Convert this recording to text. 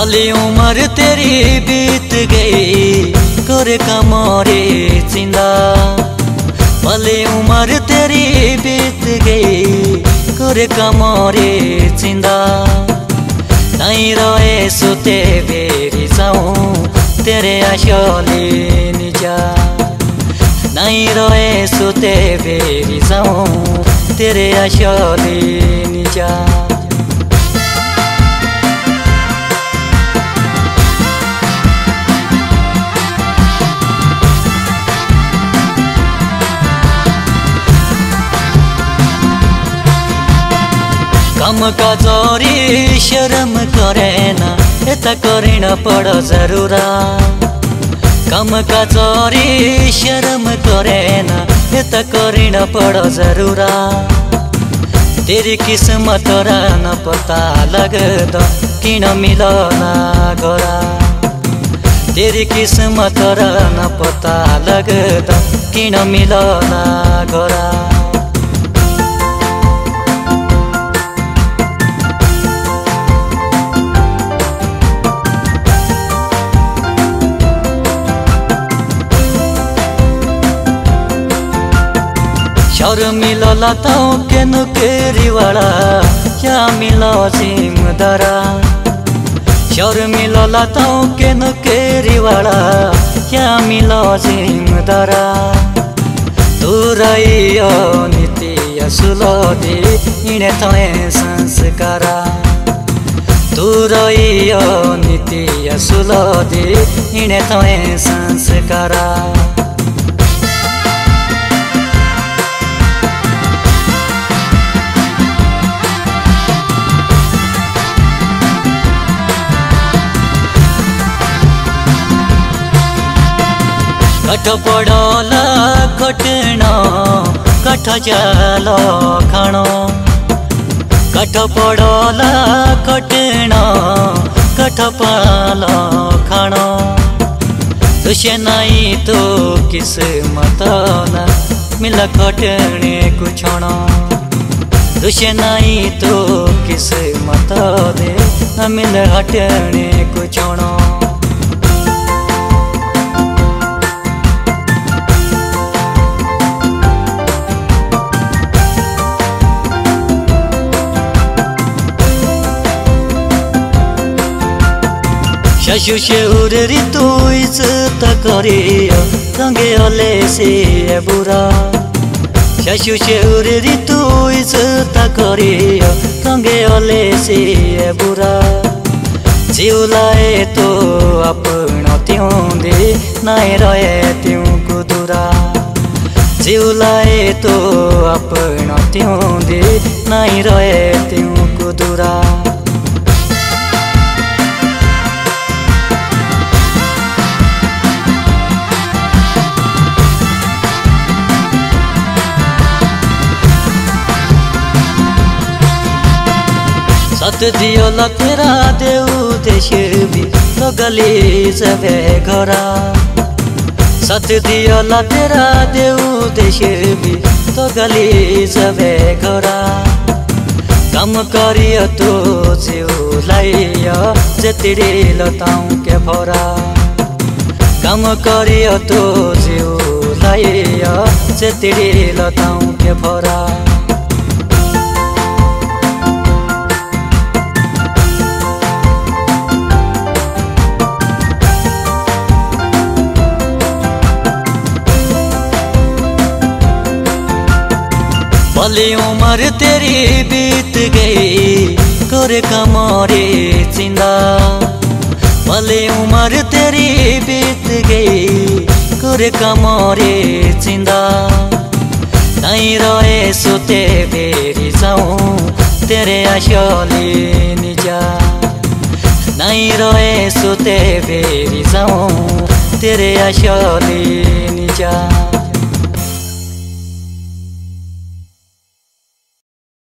भली उम्र तेरी बीत गई करे कमरे चिंदा। भली उम्र तेरी बीत गई करे कमरे चिंदा। नहीं रहे सुते बेरी जाऊं तेरे आशले निजा। नहीं रहे सुते बेरी जाऊं तेरे आशले निजा। कम का जोरी शर्म करे ना एता करीन पड़ जरूरा। कम का जोरी शर्म करे ना एता करीन पड़ जरूरा। तेरी किस्मत रा न पता लगदा किन मिलना गोरा। तेरी किस्मत रा न पता लगदा किन मिलना गोरा। शौर मिलला तो के नुकेरी वाला क्या मिलो जिमदारा। शौर मिलला तो के नुकेरी वाला क्या मिलो जिमदारा। तू रहियो नीति असुलो दे इने तोए संस्कारा। तू रहियो नीति असुलो दे इने तोए संस्कारा। कठ पड़ला कटना कठ जाल खाण। कठ पड़ला कटना कठ पाल खाण। तुझे नहीं तो किस्मत न मिल कटने कुछण। तुझे नहीं तो किस्मत दे न मिल हटने कुछण। शशु शेउर ऋतु इज्जत करियो रंगे हले से बुरा। शशु शेउर ऋतु इज्जत करियो रंगे हले से बुरा। जीवलाए तो अपना त्यों दे नहीं रहे त्यों कुदुरा। जीवलाए तो अपना त्यों दे नहीं रहे त्यों कुदुरा। सत दियोला तेरा देव देश भी तो गली जबे घरा। सत दियोला तेरा देव देश भी तो गली जबे घरा। कम करियो तो जीव लाइयो जेतिरी लताऊं के भरा। कम करियो तो जीव लाइयो जेतिरी लताऊं के भरा। भली उम्र तेरी बीत गई करे कमरे चिंदा। भली उम्र तेरी बीत गई करे कमरे चिंदा। नहीं रहे सुते बेरी जाऊं तेरे आशले निजा। नहीं रहे सुते बेरी जाऊं तेरे आशले निजा।